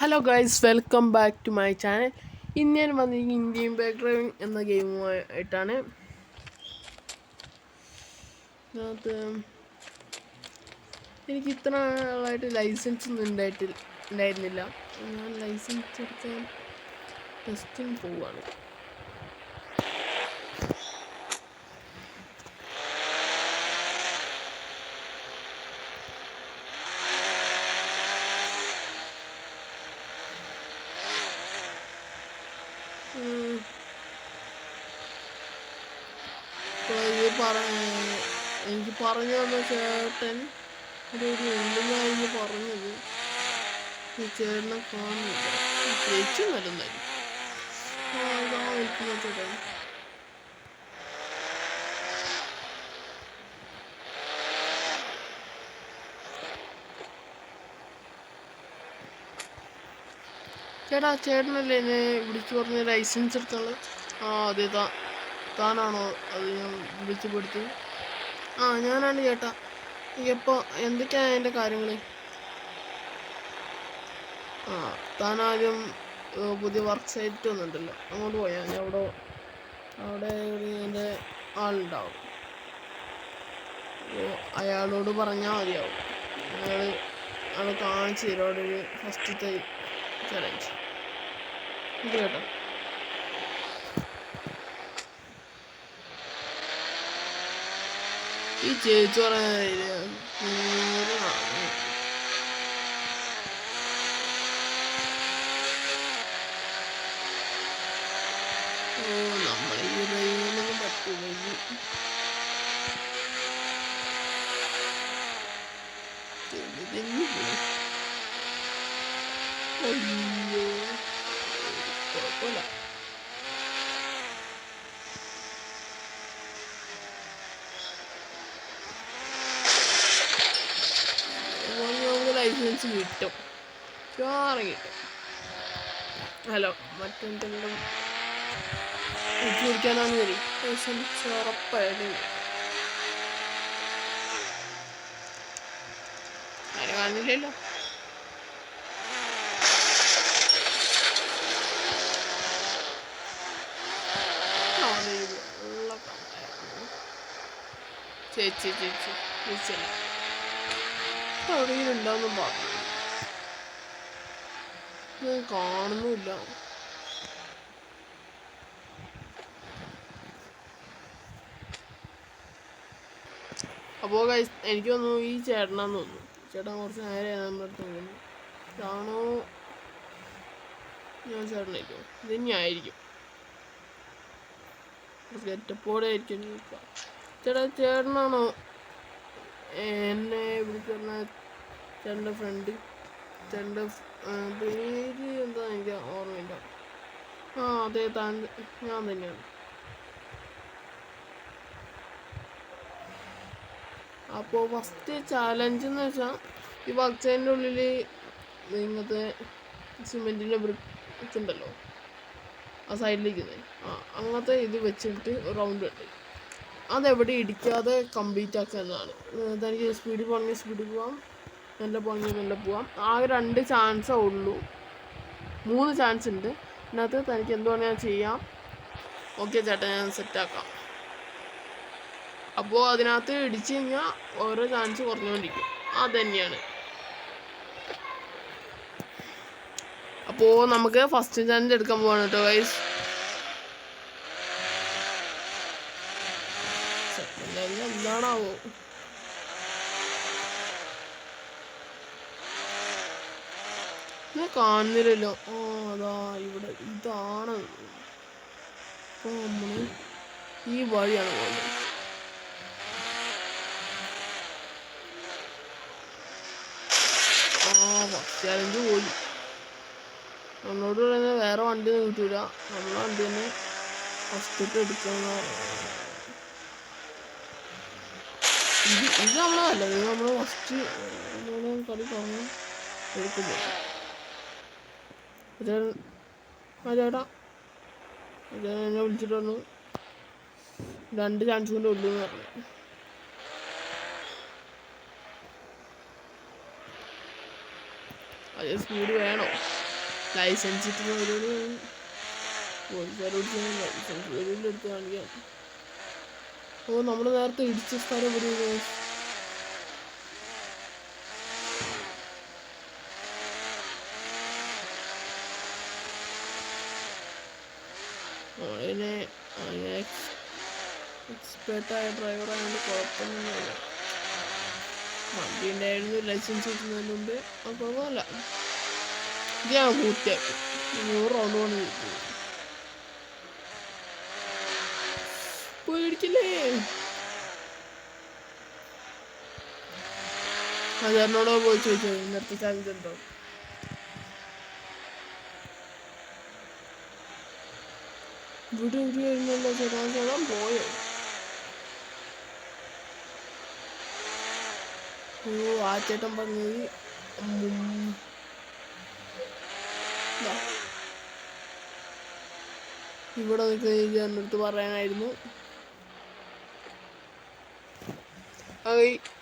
Hello guys, welcome back to my channel. ഇന്ന് ഞാൻ വന്നിരിക്കുന്നത് ഇന്ത്യൻ ബൈക്ക് ഡ്രൈവിംഗ് എന്ന ഗെയിമുമായിട്ടാണ്. അതിനകത്ത് എനിക്ക് ഇത്ര നാളായിട്ട് ലൈസൻസ് ഒന്നും ഉണ്ടായിരുന്നില്ല. ഞാൻ ലൈസൻസ് എടുക്കാൻ ടെസ്റ്റിന് പോവുകയാണ്. എനിക്ക് പറഞ്ഞു തന്ന ചേട്ടൻ ഒരു ഉണ്ടെന്നായിരുന്നു പറഞ്ഞത്. ഈ ചേട്ടനെ കാണുന്നില്ല. ചേച്ചി വരുന്നായിരുന്നു. ചേട്ടൻ ചേട്ടനല്ലേ എന്നെ വിളിച്ചു പറഞ്ഞ ലൈസൻസ് എടുക്കാനുള്ളത്? അതെ, താനാണോ അത് ഞാൻ വിളിച്ചു പെടുത്തി? ഞാനാണ് ചേട്ടാ. എപ്പോൾ എന്തൊക്കെയാണ് എൻ്റെ കാര്യങ്ങൾ? താനാദ്യം പുതിയ വർക്ക് സൈറ്റ് വന്നിട്ടുണ്ടല്ലോ, അങ്ങോട്ട് പോയാൽ ഞാൻ അവിടെ എൻ്റെ ആളുണ്ടാവും. അയാളോട് പറഞ്ഞാൽ മതിയാവും. അയാൾ കാണിച്ചു തരും അവിടെ ഒരു ഫസ്റ്റത്തെ ചലഞ്ച്. ഇത് കേട്ടോ, ഈ ചേച്ചി പറഞ്ഞ നമ്മളെ ഈ റെയിലൊന്നും പറ്റൂല. അയ്യോ, കുഴപ്പമില്ല. ലൈസൻസ് കിട്ടും, കിട്ടും. ഹലോ, മറ്റെന്തെങ്കിലും കുടിക്കാനാണ് വരി. ലൈസൻസ് ഉറപ്പായിട്ടും ആരും കാണില്ലല്ലോ. ചേച്ചി ചേച്ചിയല്ല, എവിടെയെങ്കിലും ഉണ്ടാവും പറഞ്ഞു. ഞാൻ കാണുന്നുമില്ല. അപ്പോൾ ഗൈസ്, എനിക്ക് തോന്നുന്നു ഈ ചേട്ടനാന്ന് തോന്നുന്നു. ചേട്ടൻ കുറച്ച് നേരെ നമ്മുടെ അടുത്ത് തോന്നുന്നു. ഇതാണോ ഞാൻ ചേട്ടനായിരിക്കും? ഇത് തന്നെയായിരിക്കും. ഗെറ്റപ്പോടെ ആയിരിക്കും. ചേട്ടനാണോ എന്നെ വിളിച്ചു പറഞ്ഞ ചേട്ടൻ്റെ ഫ്രണ്ട്? ചേട്ടൻ്റെ പേര് എന്താ എനിക്ക് ഓർമ്മയില്ല. അതെ, ഞാൻ തന്നെയാണ്. അപ്പോൾ ഫസ്റ്റ് ചാലഞ്ച് എന്ന് വെച്ചാൽ ഈ ബക്സേൻ്റെ ഉള്ളിൽ ഇങ്ങനത്തെ സിമെൻറ്റിൻ്റെ ബ്രിക്സ് ഉണ്ടല്ലോ, ആ സൈഡിലിരിക്കുന്നത്. അങ്ങനത്തെ ഇത് വെച്ചിട്ട് റൗണ്ട് ഉണ്ട്. അതെവിടെ ഇടിക്കാതെ കംപ്ലീറ്റ് ആക്കുക എന്നതാണ്. തനിക്ക് സ്പീഡിൽ പോകണമെങ്കിൽ സ്പീഡിൽ പോവാം, മെല്ലെ പോകണമെങ്കിൽ മെല്ലെ പോവാം. ആകെ 2 ചാൻസേ ഉള്ളൂ. 3 ചാൻസ് ഉണ്ട്. ഇതിനകത്ത് തനിക്ക് എന്തുവേണമെങ്കിൽ ഞാൻ ചെയ്യാം. ഓക്കെ ചേട്ടാ, ഞാൻ സെറ്റാക്കാം. അപ്പോൾ അതിനകത്ത് ഇടിച്ചു കഴിഞ്ഞാൽ ഓരോ ചാൻസ് കുറഞ്ഞുകൊണ്ടിരിക്കും. അതുതന്നെയാണ്. അപ്പോൾ നമുക്ക് ഫസ്റ്റ് ചാൻസ് എടുക്കാൻ പോവാണ് കേട്ടോ ഗൈസ്. എന്താണാവോ? കാണുന്നില്ലല്ലോ. അതാ ഇവിടെ ഇതാണ്. അപ്പോൾ നമ്മൾ ഈ വഴിയാണ് പോകുന്നത്. ഫസ്റ്റ് ചാലഞ്ച് പോയി. നമ്മളോട് പറയുന്നത് വേറെ വണ്ടി ഒന്നും കിട്ടൂല, നമ്മളെ വണ്ടി തന്നെ ഫസ്റ്റ് എടുക്കുന്ന. ഇത് നമ്മളല്ല, ഇത് നമ്മൾ ഫസ്റ്റ് കളി പറഞ്ഞു എടുക്കുമ്പോൾ. ചേട്ടാ എന്നെ വിളിച്ചിട്ട് വന്നു, 2 ചാൻസ് കൊണ്ട് ഉള്ളൂ എന്ന് പറഞ്ഞു. അത് സ്പീഡ് വേണോ? ലൈസൻസ് കിട്ടുന്ന ഒരു പോലീസുകാരോട് ലൈസൻസ് എടുത്ത് കാണിക്കാം. ഓ നമ്മൾ നേരത്തെ ഇടിച്ച സ്ഥലം ഒരു അതിനെ എക്സ്പേർട്ടായ ഡ്രൈവറായതുകൊണ്ട് കുഴപ്പമൊന്നുമില്ല. വണ്ടി ഉണ്ടായിരുന്നു ലൈസൻസ് കിട്ടുന്നതിന് മുമ്പ്. അപ്പോൾ അല്ല ഇത് ഞാൻ പൂർത്തിയാക്കും. 100 റൗണ്ട് കൊണ്ട് കിട്ടും. പേടിക്കില്ലേ? അതെന്നോട് പോയി ചോദിച്ചോ ഇന്നത്തെ ചാലഞ്ച് ഉണ്ടോ. ഇവിടെ ഇവിടെ വരുന്നല്ലോ ചേട്ടാൻ പോയോ? ഓ ആ ചേട്ടൻ പറഞ്ഞത് ഇവിടെ നിൽക്കുന്ന ചേട്ടൻ്റെ അടുത്ത് പറയാനായിരുന്നു.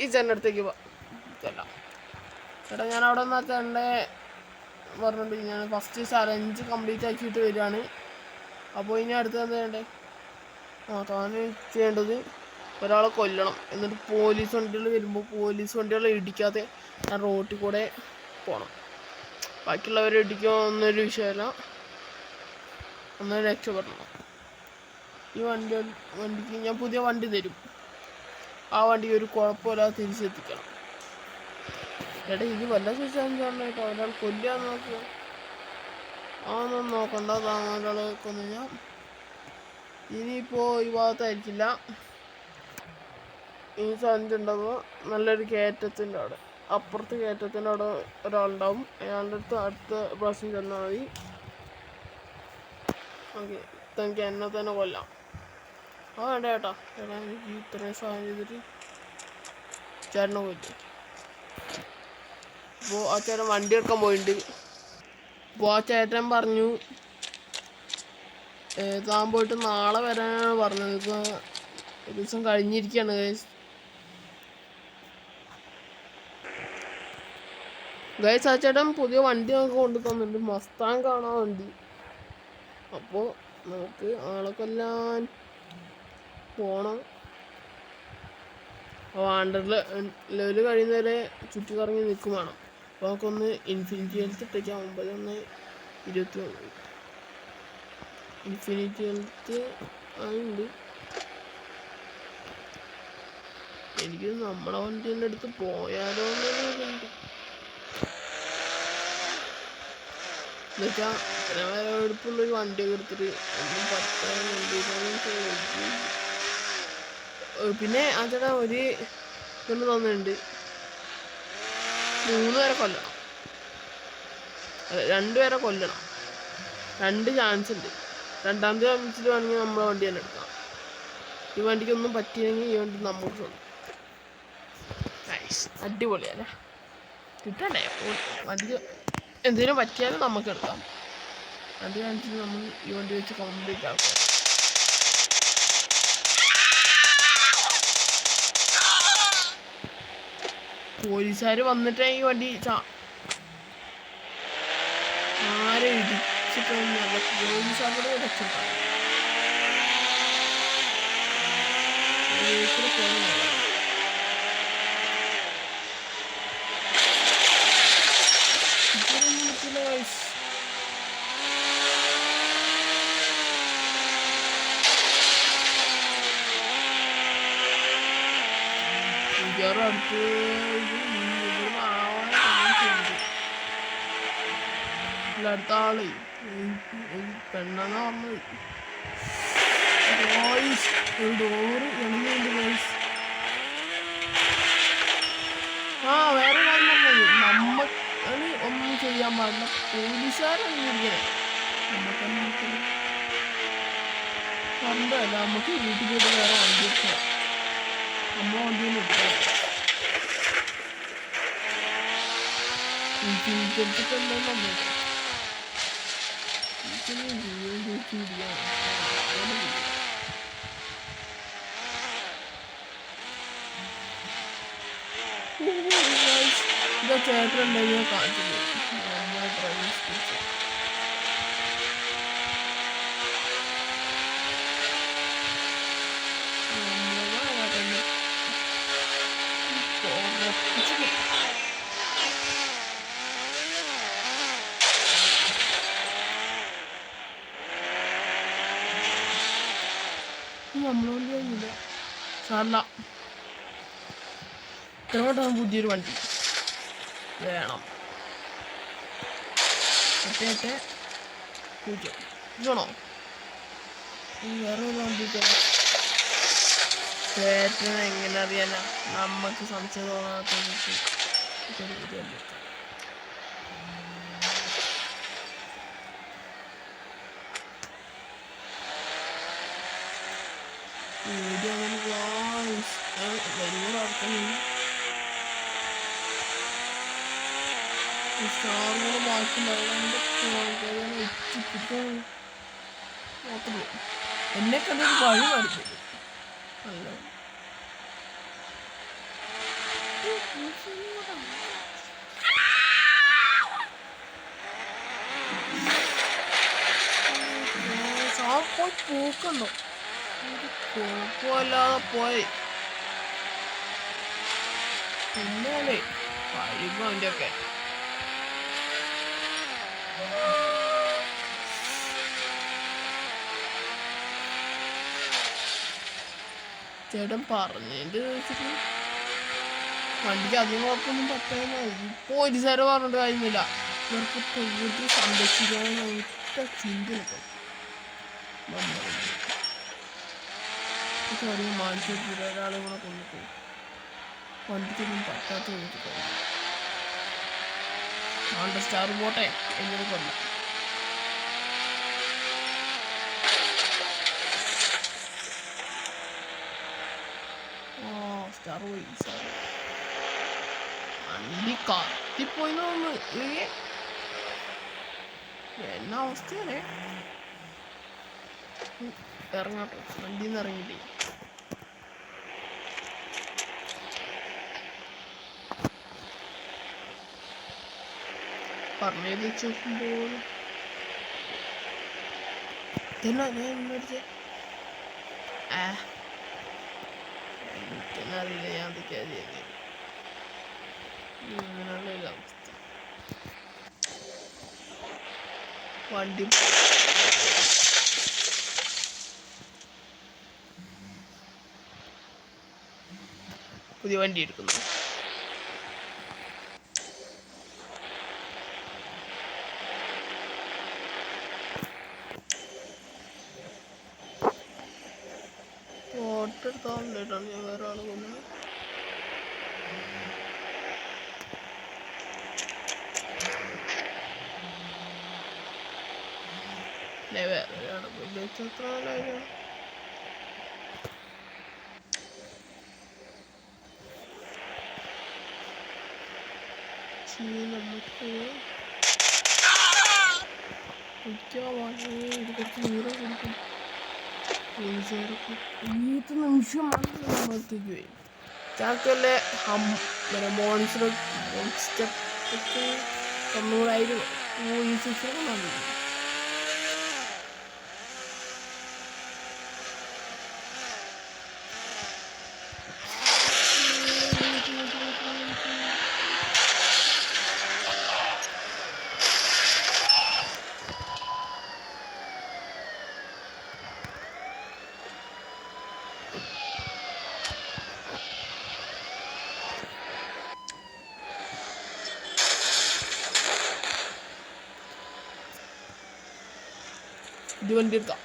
ഈ ചേട്ടൻ്റെ അടുത്തേക്ക് ചെല്ലാം. ചേട്ടാ ഞാൻ അവിടെ നിന്ന് ആ ചേട്ടൻ്റെ പറഞ്ഞിട്ട് ഞാൻ ഫസ്റ്റ് ചലഞ്ച് കംപ്ലീറ്റ് ആക്കിയിട്ട് വരികയാണ്. അപ്പോൾ ഇനി അടുത്ത് എന്താ ചെയ്യണ്ടേ? താൻ ചെയ്യേണ്ടത് ഒരാളെ കൊല്ലണം. എന്നിട്ട് പോലീസ് വണ്ടികൾ വരുമ്പോൾ പോലീസ് വണ്ടികളെ ഇടിക്കാതെ ഞാൻ റോട്ടിൽ കൂടെ പോകണം. ബാക്കിയുള്ളവരെ ഇടിക്കുമെന്നൊരു വിഷയമല്ല, ഒന്ന് രക്ഷപ്പെടണം. ഈ വണ്ടിക്ക് ഞാൻ പുതിയ വണ്ടി തരും. ആ വണ്ടി ഒരു കുഴപ്പമില്ലാതെ തിരിച്ചെത്തിക്കണം. ചേട്ടാ ഇത് വല്ല ചോദിച്ചാൽ കേട്ടോ. ഒരാൾ കൊല്ലാൻ നോക്കുക. അതൊന്നും നോക്കണ്ട. ഒരാളെ കൊന്നു കഴിഞ്ഞാൽ ഇനിയിപ്പോൾ ഈ ഭാഗത്തായിരിക്കില്ല. ഈ ചലഞ്ച് ഉണ്ടാകുമ്പോൾ നല്ലൊരു കയറ്റത്തിൻ്റെ അവിടെ, അപ്പുറത്ത് കയറ്റത്തിൻ്റെ അവിടെ ഒരാളുണ്ടാവും. അയാളുടെ അടുത്ത് അടുത്ത പ്രാവശ്യം ചെന്നാൽ മതി. ഓക്കെ, തനിക്ക് എന്നെ തന്നെ കൊല്ലാം. വേണ്ട ചേട്ടാ. ചേട്ടാ എനിക്ക് ഇത്രയും സഹായം ചെയ്തിട്ട് ചേട്ടനെ കൊല്ലും. അപ്പോൾ ആ ചേട്ടൻ വണ്ടി എടുക്കാൻ പോയിട്ടുണ്ട്. അപ്പോൾ ആ ചേട്ടൻ പറഞ്ഞു താൻ പോയിട്ട് നാളെ വരാനാണ് പറഞ്ഞത്. ഇപ്പോൾ ഒരു ദിവസം കഴിഞ്ഞിരിക്കുകയാണ് ഗൈസ്. ആ ചേട്ടൻ പുതിയ വണ്ടി നമുക്ക് കൊണ്ടു തന്നിട്ടുണ്ട്. മസ്താങ് കാണാൻ വണ്ടി. അപ്പോൾ നമുക്ക് ആളെ കൊല്ലാൻ പോണം. അപ്പോൾ അണ്ടർ ലെവൽ കഴിയുന്നവരെ ചുറ്റിക്കറങ്ങി നിൽക്കും വേണം. അപ്പോൾ നമുക്കൊന്ന് ഇൻഫിനിറ്റി ഹെൽത്ത് ഇട്ടേക്കാം. 9-1-21 ഇൻഫിനിറ്റി ഹെൽത്ത് ആയുണ്ട്. എനിക്ക് നമ്മളെ വണ്ടീൻ്റെ അടുത്ത് പോയാലോ എന്നുണ്ട്. എന്നുവെച്ചാൽ ഇത്ര വിലപിടിപ്പുള്ളൊരു വണ്ടിയൊക്കെ എടുത്തിട്ട് ഒന്നും പറ്റാനുണ്ട്. പിന്നെ ആ ചേട്ടാ ഒരു ഇതൊന്ന് തന്നിട്ടുണ്ട്. 3 പേരെ കൊല്ലണം. അല്ല 2 പേരെ കൊല്ലണം. 2 ചാൻസ് ഉണ്ട്. രണ്ടാമത്തെ ചാൻസിൽ വേണമെങ്കിൽ നമ്മളെ വണ്ടി തന്നെ എടുക്കാം. ഈ വണ്ടിക്കൊന്നും പറ്റിയില്ലെങ്കിൽ ഈ വണ്ടി നമുക്ക് സ്വന്തം. അടിപൊളിയല്ലേ? കിട്ടണ്ടേ വണ്ടിക്ക് എന്തെങ്കിലും പറ്റിയാലും നമുക്ക് എടുക്കാം. 2 ചാൻസിൽ നമ്മൾ ഈ വണ്ടി വെച്ച് കംപ്ലീറ്റ് ആക്കാം. പോലീസുകാർ വന്നിട്ട് ഈ വണ്ടി ആരെ ഇടിച്ചിട്ടൊന്നുമല്ല, പോലീസുകാരുടെ രക്ഷപ്പെടാം. അടുത്ത് അടുത്ത ആള് പെണ്ണെന്നാ പറഞ്ഞത്. ഡോറ് എളിയുണ്ട് ഗൈസ്. വേറെ കാര്യം പറഞ്ഞത് നമ്മൾ ഒന്നും ചെയ്യാൻ പാടില്ല. പോലീസുകാരങ്ങനെ നമുക്കെന്നെ കണ്ടല്ല. നമുക്ക് വീട്ടിൽ പോയിട്ട് വേറെ വണ്ടി എടുക്കാം. നമ്മൾ വണ്ടിയിൽ എടുക്കാം. എടുത്തിട്ടുണ്ടോ നമ്മൾ ഇതാ ചേട്ടനുണ്ടെങ്കിൽ കാണിച്ചു ഡ്രൈവിംഗ് സ്കൂൾ. നമ്മളെ വണ്ടി കഴിഞ്ഞില്ല. സാറില്ല, ഇത്രവട്ടം പുതിയൊരു വണ്ടി വേണം. 8 0 ഇതാണോ? വേറെ വണ്ടി ചേട്ടന് എങ്ങനെ അറിയാനാ? നമുക്ക് സംശയം തോന്നാത്ത വീഡിയോ വലിയ ആൾക്കാർ സ്റ്റാറുകൾ ബാക്കിയുണ്ടാവുക എന്നെ കണ്ടൊരു വഴി വരുന്നത് അല്ല. പോയി പോക്കണ്ടോ? കുഴപ്പമില്ലാതെ പോയി. പിന്നാലേ കഴിയുമ്പോ അതിൻ്റെ ഒക്കെ ചേട്ടൻ പറഞ്ഞതിൻ്റെ ചോദിച്ചിട്ട് വണ്ടിക്ക് അധികം കുഴപ്പമൊന്നും പറ്റാതെ പോലീസുകാരെ പറഞ്ഞിട്ട് കാര്യമില്ല. ഇവർക്ക് പ്രകൃതി സംരക്ഷിക്കാൻ ഒറ്റ ചിന്ത കിട്ടും. കാര്യം മാനസിക ഒരാളെ കൂടെ കൊണ്ടിട്ട് വണ്ടിക്കൊന്നും പറ്റാത്ത ആളുടെ സ്റ്റാർ പോട്ടെ എങ്ങനെ കൊല്ലാം. സ്റ്റാർ പോയി. വണ്ടി കത്തിപ്പോയി തോന്നുന്നു. എന്നാ അവസ്ഥയല്ലേ? ഇറങ്ങാട്ടോ, വണ്ടിയിൽ നിന്ന് ഇറങ്ങിയിട്ടേ. പറഞ്ഞത് വെച്ച് നോക്കുമ്പോൾ എന്നാ ഞാൻ മേടിച്ചേ? എനിക്കെന്നറിയില്ല ഞാൻ എന്തൊക്കെയാ ചെയ്തത്. ഇങ്ങനെയുള്ള അവസ്ഥ. വണ്ടി പുതിയ വണ്ടി എടുക്കുന്നു. ോട്ടെടുത്താളിട്ടാണ് ഞാൻ വേറെ ആള് കൊന്നത്. വേറെ ഒരാളെ എത്ര നാളായിരുന്നു? നമുക്ക് ഇത് കുറച്ച് ദൂരം കൊടുക്കും. നിമിഷം നമ്മളത്തേക്ക് പോയി ചാക്കല്ലേ. മോൺസ്റ്റർ ഒന്നുകൂടായിരുന്നു. ഈ ശിക്ഷണം നന്ദി. ഇത് വണ്ടി എടുക്കാം.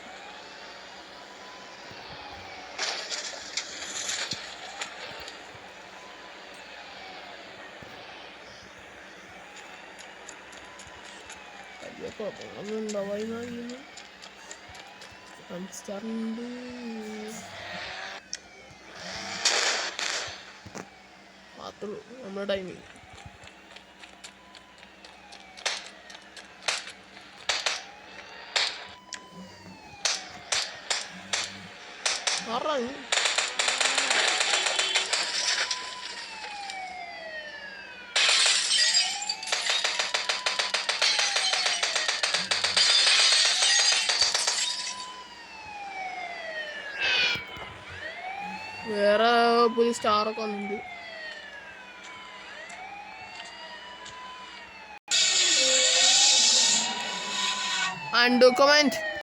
വലിയ കുഴപ്പങ്ങളൊന്നും ഉണ്ടാവായിരുന്നു. സ്റ്റാറുണ്ട്. മാത്രമേ നമ്മുടെ ടൈമിൽ പറഞ്ഞു. വേറെ പുതിയ സ്റ്റാറൊക്കെ വന്നിട്ടുണ്ട്. Unto comment